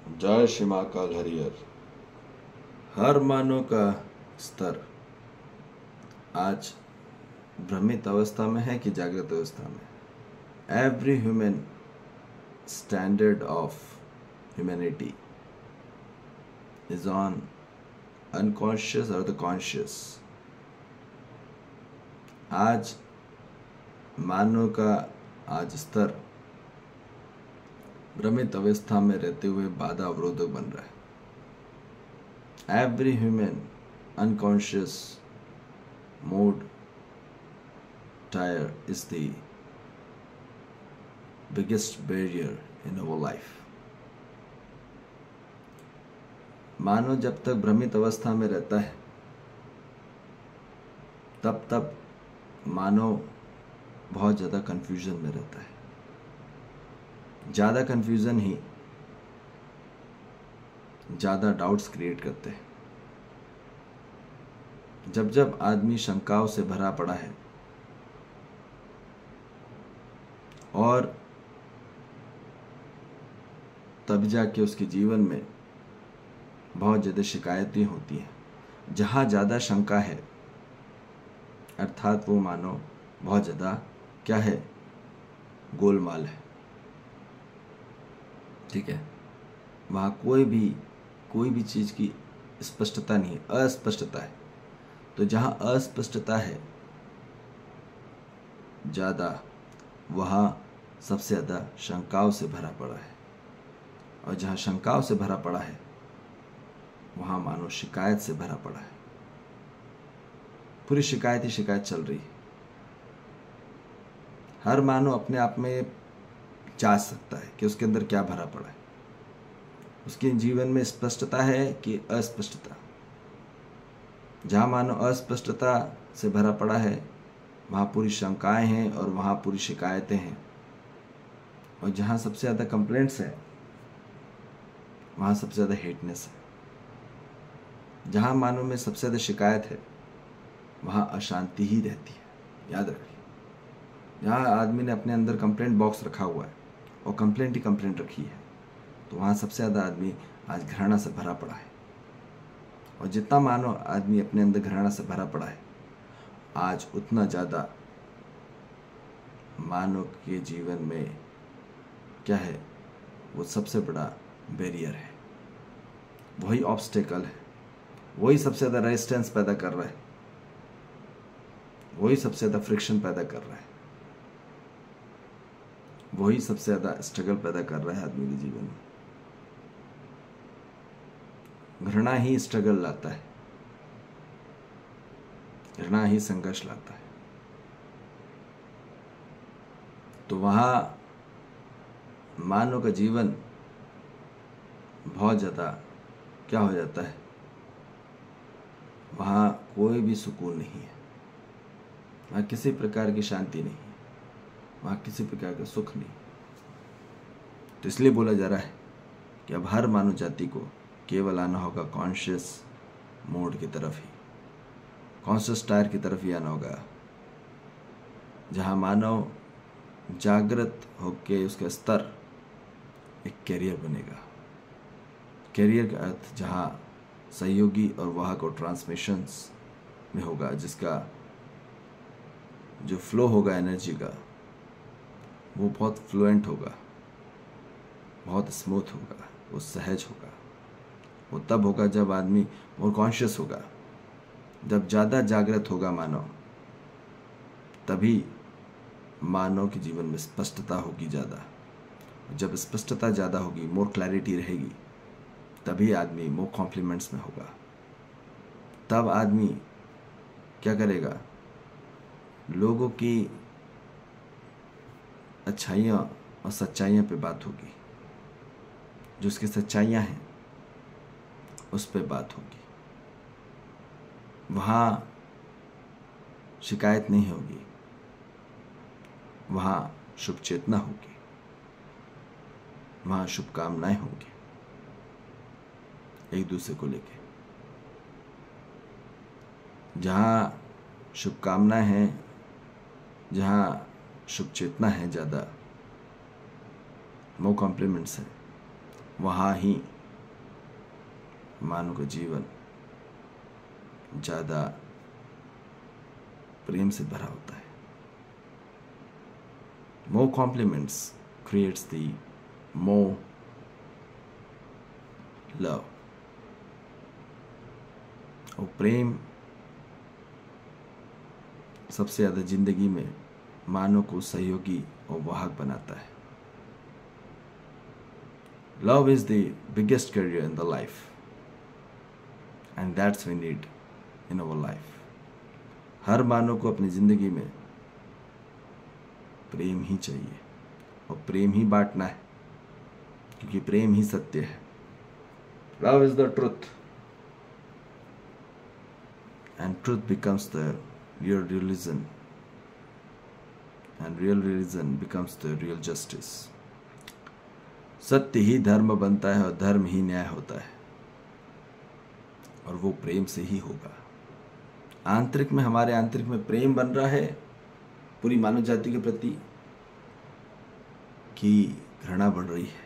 जय श्री महाकाल हरिहर। हर मानव का स्तर आज भ्रमित अवस्था में है कि जागृत अवस्था में। Every human standard of humanity is on unconscious और द कॉन्शियस। आज मानव का आज स्तर भ्रमित अवस्था में रहते हुए बाधा अवरोधक बन रहा है। Every human unconscious mode tire is the biggest barrier in our life. मानव जब तक भ्रमित अवस्था में रहता है तब मानव बहुत ज़्यादा कंफ्यूजन में रहता है। ज़्यादा कंफ्यूजन ही ज़्यादा डाउट्स क्रिएट करते हैं। जब आदमी शंकाओं से भरा पड़ा है और तब जाके उसके जीवन में बहुत ज़्यादा शिकायतें होती हैं। जहाँ ज़्यादा शंका है अर्थात वो मानो बहुत ज़्यादा क्या है, गोलमाल है। ठीक है, वहाँ कोई भी चीज़ की स्पष्टता नहीं है, अस्पष्टता है। तो जहाँ अस्पष्टता है ज़्यादा, वहाँ सबसे ज़्यादा शंकाओं से भरा पड़ा है। और जहाँ शंकाओं से भरा पड़ा है वहाँ मानो शिकायत से भरा पड़ा है। पूरी शिकायत ही शिकायत चल रही है। हर मानो अपने आप में जांच सकता है कि उसके अंदर क्या भरा पड़ा है। उसके जीवन में स्पष्टता है कि अस्पष्टता। जहाँ मानो अस्पष्टता से भरा पड़ा है वहाँ पूरी शंकाएं हैं और वहाँ पूरी शिकायतें हैं। और जहाँ सबसे ज़्यादा कंप्लेंट्स है वहाँ सबसे ज़्यादा हेटनेस है। जहाँ मानो में सबसे ज़्यादा शिकायत है वहाँ अशांति ही रहती है। याद रखिए, जहाँ आदमी ने अपने अंदर कंप्लेंट बॉक्स रखा हुआ है और कंप्लेंट ही कंप्लेंट रखी है तो वहाँ सबसे ज़्यादा आदमी आज घृणा से भरा पड़ा है। और जितना मानो आदमी अपने अंदर घृणा से भरा पड़ा है आज उतना ज़्यादा मानव के जीवन में क्या है, वो सबसे बड़ा बैरियर है, वही ऑब्स्टेकल है, वही सबसे ज़्यादा रेजिस्टेंस पैदा कर रहा है, वही सबसे ज़्यादा फ्रिक्शन पैदा कर रहा है, वही सबसे ज़्यादा स्ट्रगल पैदा कर रहा है आदमी के जीवन में। घृणा ही स्ट्रगल लाता है, घृणा ही संघर्ष लाता है। तो वहाँ मानव का जीवन बहुत ज़्यादा क्या हो जाता है, वहाँ कोई भी सुकून नहीं है, वहाँ किसी प्रकार की शांति नहीं है, वहाँ किसी प्रकार का सुख नहीं। तो इसलिए बोला जा रहा है कि अब हर मानव जाति को केवल आना होगा कॉन्शियस मोड की तरफ ही, कॉन्शियस टायर की तरफ ही आना होगा। जहाँ मानव जागृत होकर उसका स्तर एक कैरियर बनेगा। कैरियर का अर्थ जहाँ सहयोगी और वाहक और ट्रांसमिशंस में होगा, जिसका जो फ्लो होगा एनर्जी का वो बहुत फ्लुएंट होगा, बहुत स्मूथ होगा, वो सहज होगा। वो तब होगा जब आदमी और कॉन्शियस होगा, जब ज़्यादा जागृत होगा मानव, तभी मानव के जीवन में स्पष्टता होगी ज़्यादा। जब स्पष्टता ज़्यादा होगी, मोर क्लैरिटी रहेगी, तभी आदमी मोर कॉम्प्लीमेंट्स में होगा। तब आदमी क्या करेगा, लोगों की अच्छाइयाँ और सच्चाइयाँ पे बात होगी, जो उसकी सच्चाइयाँ हैं उस पे बात होगी। वहाँ शिकायत नहीं होगी, वहाँ शुभ चेतना होगी, वहाँ शुभकामनाएं होंगी एक दूसरे को लेके। जहाँ शुभकामनाएं हैं, जहाँ शुभ चेतना है ज़्यादा, नो कॉम्प्लीमेंट्स हैं, वहाँ ही मानव का जीवन ज़्यादा प्रेम से भरा होता है। More compliments creates the more love। और प्रेम सबसे ज़्यादा जिंदगी में मानव को सहयोगी और वाहक बनाता है। Love is the biggest career in the life, and that's we need in our life। हर मानव को अपनी जिंदगी में प्रेम ही चाहिए और प्रेम ही बांटना है, क्योंकि प्रेम ही सत्य है। Love is the truth, and truth becomes the real religion, and real religion becomes the real justice। सत्य ही धर्म बनता है और धर्म ही न्याय होता है, और वो प्रेम से ही होगा। आंतरिक में, हमारे आंतरिक में प्रेम बन रहा है पूरी मानव जाति के प्रति, कि घृणा बढ़ रही है।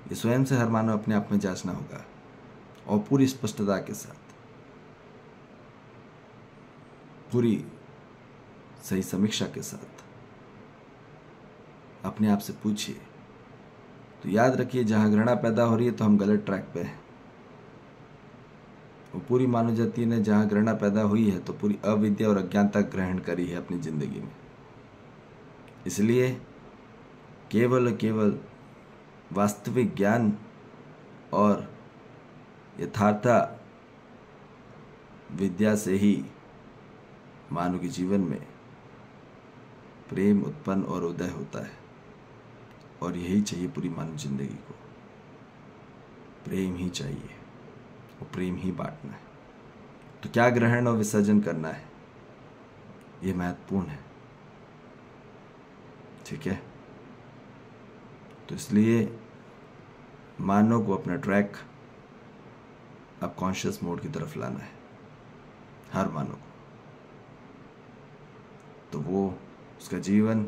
ये स्वयं से हर मानव अपने आप में जांचना होगा, और पूरी स्पष्टता के साथ, पूरी सही समीक्षा के साथ अपने आप से पूछिए। तो याद रखिए, जहां घृणा पैदा हो रही है तो हम गलत ट्रैक पे हैं। वो पूरी मानव जाति ने जहां घृणा पैदा हुई है तो पूरी अविद्या और अज्ञानता ग्रहण करी है अपनी जिंदगी में। इसलिए केवल वास्तविक ज्ञान और यथार्था विद्या से ही मानव के जीवन में प्रेम उत्पन्न और उदय होता है, और यही चाहिए पूरी मानव जिंदगी को। प्रेम ही चाहिए और प्रेम ही बांटना है। तो क्या ग्रहण और विसर्जन करना है, ये महत्वपूर्ण है। ठीक है, तो इसलिए मानव को अपना ट्रैक अब कॉन्शियस मोड की तरफ लाना है, हर मानव को। तो वो उसका जीवन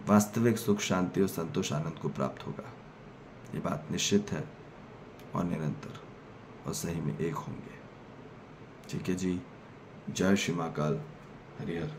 वास्तविक सुख, शांति और संतोष, आनंद को प्राप्त होगा। ये बात निश्चित है, और निरंतर और सही में एक होंगे। ठीक है जी। जय श्री महाकाल। हरिहर।